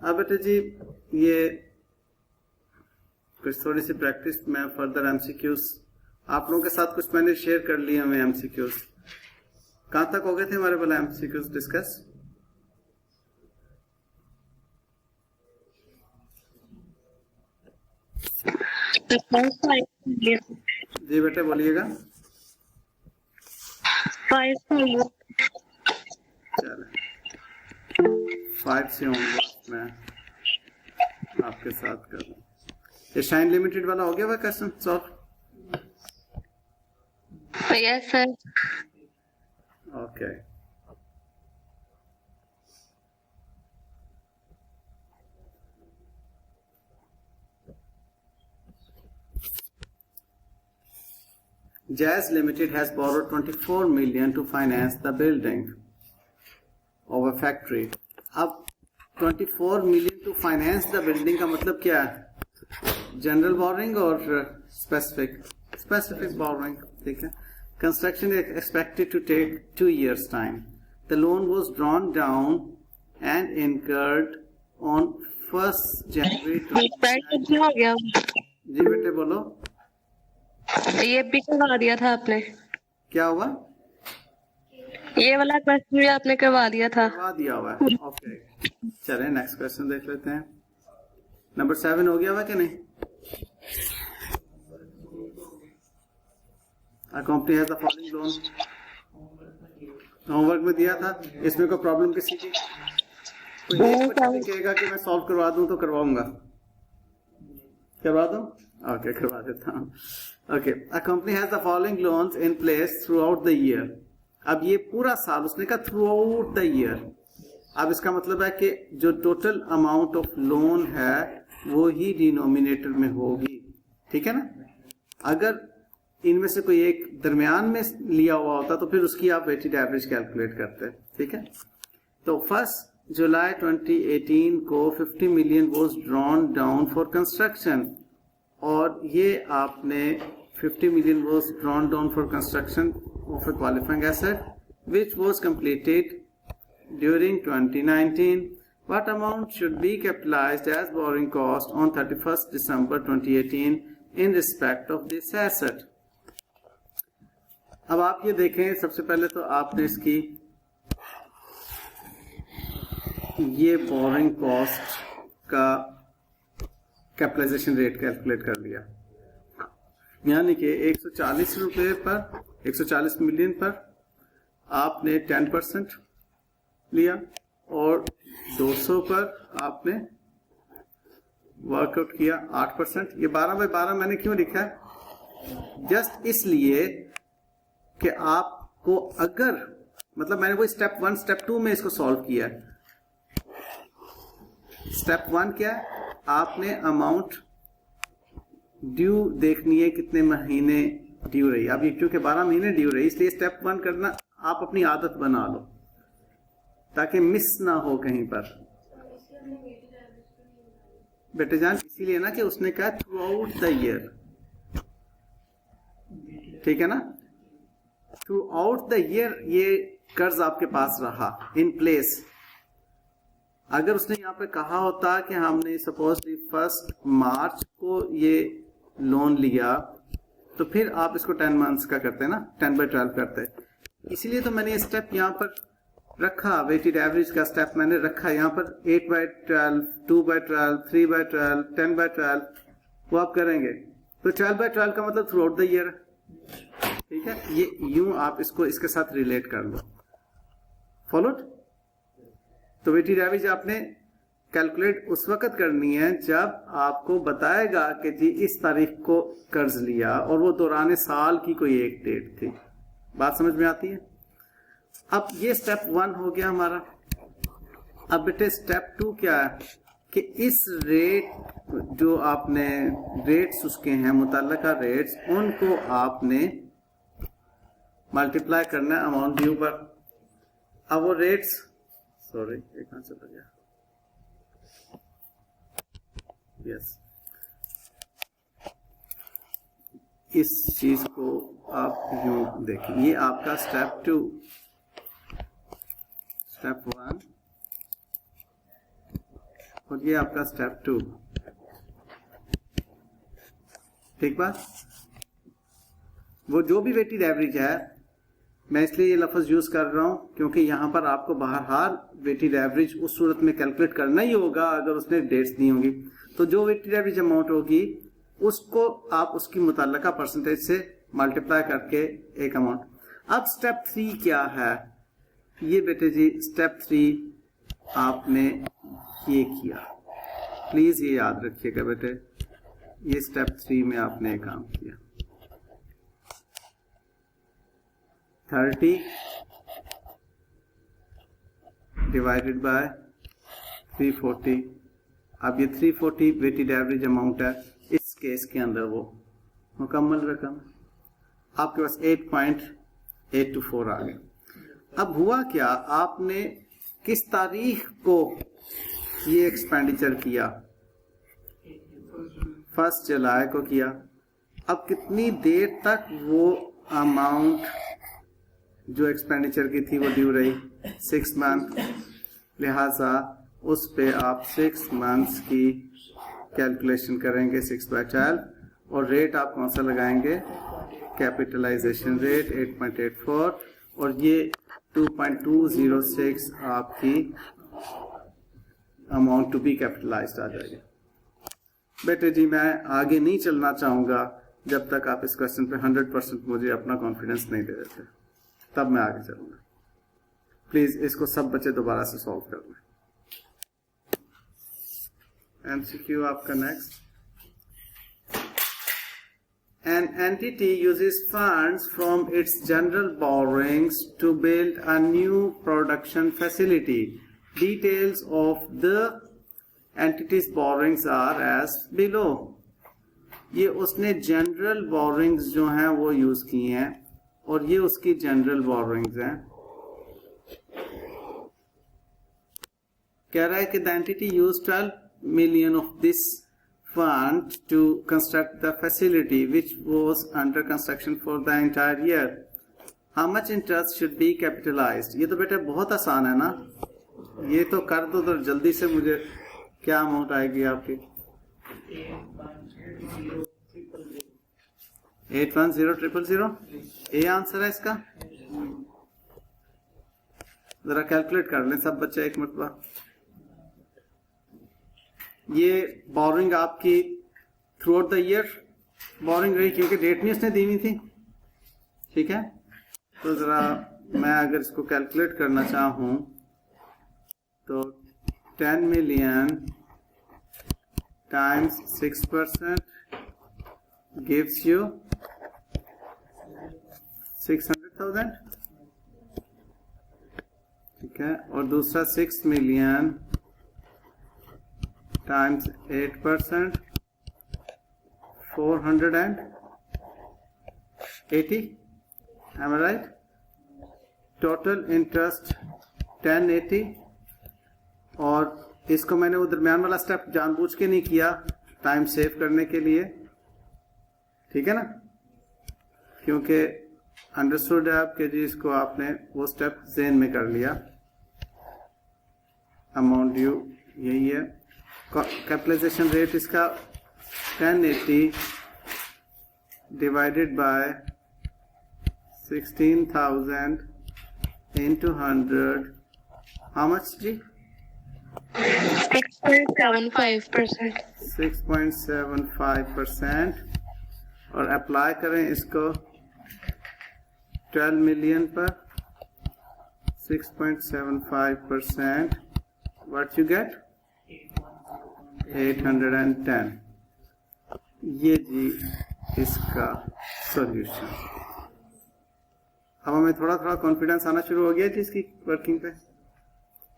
अब बेटे जी ये कुछ थोड़ी सी प्रैक्टिस में फर्दर एमसीक्यूज आप लोगों के साथ कुछ मैंने शेयर कर लिया हमें एमसीक्यूज। कहां तक हो गए थे हमारे वाला एमसीक्यूज डिस्कस? जी बेटे बोलिएगा। चलो 5 से होंगे मैं आपके साथ कर दूं। ये शाइन लिमिटेड वाला हो गया वह question solve? Yes sir. Okay Jazz Limited has borrowed 24 million to finance the building of a factory. अब 24 million to finance the building का मतलब क्या है? जनरल बोरिंग और स्पेसिफिक बोरिंग, ठीक है। Construction is expected to take 2 years time. The loan was drawn down and incurred on 1st January 2019. हो गया। जी बेटे बोलो। ये भी करवा दिया था आपने। क्या हुआ? ये वाला क्वेश्चन भी आपने करवा दिया था। करवा दिया हुआ है। ओके चलें नेक्स्ट क्वेश्चन देख लेते हैं। नंबर 7 हो गया हुआ कि नहीं? A company has the following loan. Homework में दिया था, इसमें कोई प्रॉब्लम किसी की? कोई एक बच्चा भी कहेगा कि मैं सॉल्व करवा दूं तो करवाऊंगा। करवा दूं? ओके करवा देता हूं। Okay A company has the following loans in place throughout the year. अब ये पूरा साल, उसने कहा थ्रू आउट द ईयर। अब इसका मतलब है कि जो टोटल अमाउंट ऑफ लोन है वो ही डिनोमिनेटर में होगी, ठीक है ना। अगर इनमें से कोई एक दरमियान में लिया हुआ होता तो फिर उसकी आप वेटेड एवरेज कैलकुलेट करते हैं, ठीक है। तो 1 जुलाई 2018 को 50 million was drawn down for construction, और ये आपने 50 million was drawn down for construction of a qualifying asset which was completed during 2019. What amount should be capitalized as borrowing cost on 31st December 2018 in respect of this asset? अब आप ये देखें, सबसे पहले तो आपने इसकी ये बोरिंग कॉस्ट का कैपिटलाइजेशन रेट कैलकुलेट कर लिया, यानी कि 140 रुपए पर 140 मिलियन पर आपने 10% लिया और 200 पर आपने वर्कआउट किया 8%। ये 12/12 मैंने क्यों लिखा है? जस्ट इसलिए कि आपको अगर मतलब मैंने वो स्टेप 1 स्टेप 2 में इसको सॉल्व किया है। स्टेप 1 क्या है? आपने अमाउंट ड्यू देखनी है कितने महीने ड्यू रही। अब ये क्योंकि 12 महीने ड्यू रही इसलिए स्टेप 1 करना आप अपनी आदत बना लो ताकि मिस ना हो कहीं पर बेटे जान। इसीलिए ना कि उसने कहा थ्रू आउट द ईयर, ठीक है ना। थ्रू आउट द ईयर ये कर्ज आपके पास रहा इन प्लेस। अगर उसने यहाँ पे कहा होता कि हमने सपोज 1 मार्च को ये लोन लिया तो फिर आप इसको 10 मंथ्स का करते हैं ना, 10/12 करते। इसीलिए तो मैंने ये स्टेप यहाँ पर रखा, वेटेड एवरेज का स्टेप मैंने रखा यहाँ पर 8/12, 2/12, 3/12, 10/12 वो आप करेंगे तो 12/12 का मतलब थ्रू आउट द ईयर, ठीक है। ये यूं आप इसको इसके साथ रिलेट कर लो। फॉलोड? तो वेटेड एवरेज आपने कैलकुलेट उस वक्त करनी है जब आपको बताएगा कि जी इस तारीख को कर्ज लिया और वो दौरान साल की कोई एक डेट थी। बात समझ में आती है? अब ये स्टेप 1 हो गया हमारा। अब बेटे स्टेप 2 क्या है कि इस रेट जो आपने रेट्स उसके हैं मुतल्लका रेट्स, उनको आपने मल्टीप्लाई करना है अमाउंट ड्यू पर। अब वो रेट्स सॉरी एक कहां चला गया, यस इस चीज को आप यूं देखिए। ये आपका स्टेप 2, स्टेप 1 और ये आपका स्टेप 2। ठीक बात। वो जो भी वेटेड एवरेज है, मैं इसलिए ये लफ्ज यूज कर रहा हूं क्योंकि यहां पर आपको बहरहाल वेटेड एवरेज उस सूरत में कैलकुलेट करना ही होगा अगर उसने डेट्स दी होंगी। तो जो वेटेड एवरेज अमाउंट होगी उसको आप उसकी मुतल्लका परसेंटेज से मल्टीप्लाई करके एक अमाउंट। अब स्टेप 3 क्या है? ये बेटे जी स्टेप 3 आपने ये किया, प्लीज ये याद रखिएगा बेटे, ये स्टेप 3 में आपने काम किया। 30 डिवाइडेड बाय 340। अब ये 340 वेटेड एवरेज अमाउंट है, इस केस के अंदर वो मुकम्मल रकम आपके पास 8.824 आ गया। अब हुआ क्या, आपने किस तारीख को ये एक्सपेंडिचर किया? 1 जुलाई को किया। अब कितनी देर तक वो अमाउंट जो एक्सपेंडिचर की थी वो ड्यू रही? 6 मंथ। लिहाजा उस पे आप 6 मंथ्स की कैलकुलेशन करेंगे 6/12 और रेट आप कौन सा लगाएंगे? कैपिटलाइजेशन रेट 8.84 और ये 2.206 आपकी अमाउंट टू बी कैपिटलाइज्ड आ जाएगी। बेटे जी मैं आगे नहीं चलना चाहूंगा जब तक आप इस क्वेश्चन पे 100% मुझे अपना कॉन्फिडेंस नहीं दे देते, तब मैं आगे चलूंगा। प्लीज इसको सब बच्चे दोबारा से सॉल्व कर लें। एमसीक्यू आपका next. An entity uses funds from its general borrowings to build a new production facility. Details of the entity's borrowings are as below. ये उसने जनरल बोरिंग्स जो हैं वो यूज की हैं और ये उसकी जनरल बोरिंग्स हैं। कह रहा है कि the entity use 12 million of this fund to construct the facility which was under construction for the entire year. How much interest should be capitalized? ये तो बेटा बहुत आसान है ना, ये तो कर दो तो जल्दी से मुझे क्या अमाउंट आएगी आपकी? 810,000। ये आंसर है इसका। जरा कैलकुलेट कर लें सब बच्चे एक मिनट बाद। ये बोरिंग आपकी through out the year boring रही क्योंकि डेट नहीं उसने दी हुई थी। ठीक है, तो जरा मैं अगर इसको कैलकुलेट करना चाहूं तो 10 million times 6% gives you 600,000। ठीक है, और दूसरा 6 million times 8% 480। am I right? Total interest 1080। और इसको मैंने वो दरमियान वाला स्टेप जानबूझ के नहीं किया टाइम सेव करने के लिए, ठीक है ना, क्योंकि अंडरस्टूड है आपके जी, इसको आपने वो स्टेप ज़हन में कर लिया। अमाउंट ड्यू यही है। कैपिटलाइजेशन रेट इसका 1080 divided by 16,000 into 100। How much जी? 6.75%। 6.75%। और अप्लाई करें इसको 12 million पर 6.75%। What you get? 810। ये जी इसका सॉल्यूशन। अब हमें थोड़ा थोड़ा कॉन्फिडेंस आना शुरू हो गया जी इसकी वर्किंग पे।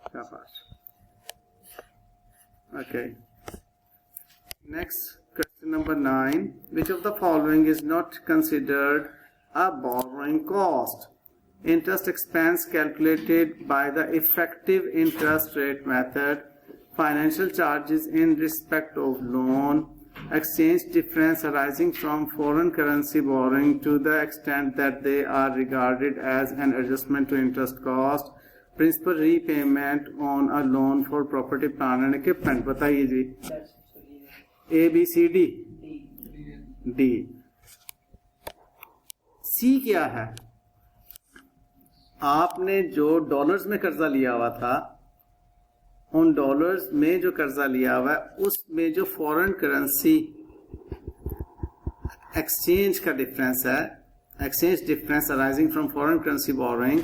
शाबाश। Okay. Next, question number 9. Which of the following is not considered a borrowing cost? Interest expense calculated by the effective interest rate method, financial charges in respect of loan, exchange difference arising from foreign currency borrowing to the extent that they are regarded as an adjustment to interest cost, principal repayment on a loan for property plant and equipment. बताइए जी, A B C D D. C क्या है? आपने जो dollars में कर्जा लिया हुआ था, उन डॉलर्स में जो कर्जा लिया हुआ है उसमें जो फॉरेन करेंसी एक्सचेंज का डिफरेंस है, exchange difference arising from foreign currency borrowing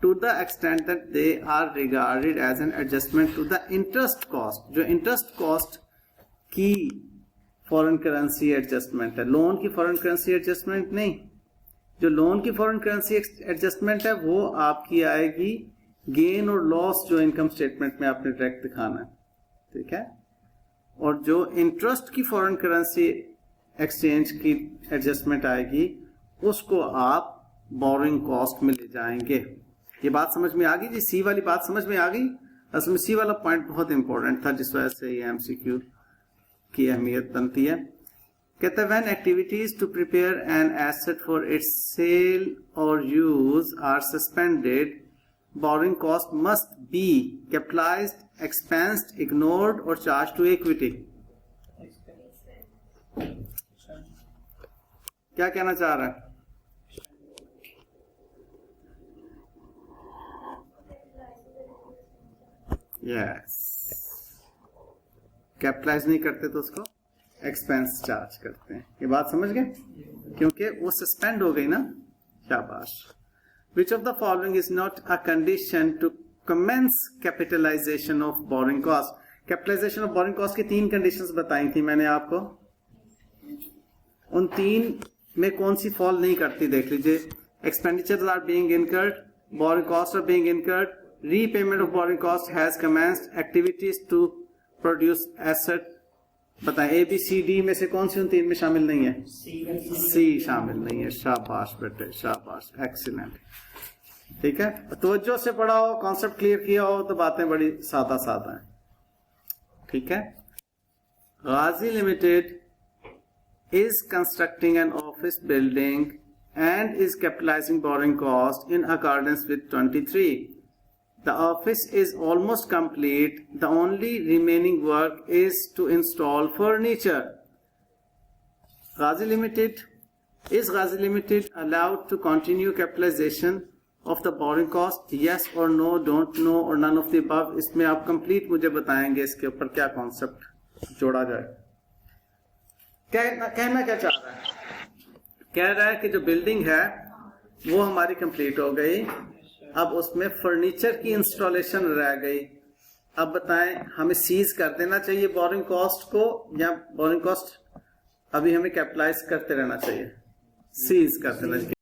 to the extent that they are regarded as an adjustment to the interest cost. जो इंटरेस्ट कॉस्ट की फॉरेन करेंसी एडजस्टमेंट है, लोन की foreign currency adjustment नहीं। जो loan की foreign currency adjustment है वो आपकी आएगी गेन और लॉस, जो इनकम स्टेटमेंट में आपने डायरेक्ट दिखाना है, ठीक है। और जो इंटरेस्ट की फॉरेन करेंसी एक्सचेंज की एडजस्टमेंट आएगी उसको आप बोरिंग कॉस्ट में ले जाएंगे। ये बात समझ में आ गई जी? सी वाली बात समझ में आ गई? असल में सी वाला पॉइंट बहुत इंपॉर्टेंट था, जिस वजह से ये एमसीक्यू की अहमियत बनती है। कहते हैं when activities to prepare an asset for its sale और use are suspended, borrowing cost must be capitalized, expensed, ignored और चार्ज टू इक्विटी। क्या कहना चाह रहा है? यस, कैपिटलाइज नहीं करते तो उसको एक्सपेंस चार्ज करते हैं। ये बात समझ गए? क्योंकि वो सस्पेंड हो गई ना। शाबाश। Which of the following is not a condition to commence capitalization of borrowing cost? Capitalization of borrowing cost की 3 कंडीशंस बताई थी मैंने आपको। उन 3 में कौन सी फॉल नहीं करती देख लीजिए। Expenditures are being incurred, borrowing cost are being incurred, repayment of borrowing cost has commenced, activities to produce asset. बताएं ए बी सी डी में से कौन सी उन 3 में शामिल नहीं है? सी शामिल नहीं है। शाबाश बेटे, शाबाश, एक्सीलेंट। ठीक है, तवज्जो से पढ़ा हो, कॉन्सेप्ट क्लियर किया हो तो बातें बड़ी सादा सादा हैं। ठीक है। गाजी limited is constructing an office building and is capitalizing borrowing cost in accordance with 23. The office is almost complete. The only remaining work is to install furniture. Ghazi Limited, is Ghazi Limited allowed to continue capitalization of the borrowing cost? Yes or no, don't know or none of the above. इसमें आप complete मुझे बताएंगे इसके ऊपर क्या concept जोड़ा जाए। कहना क्या चाह रहा है? कह रहा है कि जो बिल्डिंग है वो हमारी कंप्लीट हो गई, अब उसमें फर्नीचर की इंस्टॉलेशन रह गई। अब बताएं हमें सीज कर देना चाहिए बोरिंग कॉस्ट को, या बोरिंग कॉस्ट अभी हमें कैपिटलाइज करते रहना चाहिए? सीज कर देना चाहिए।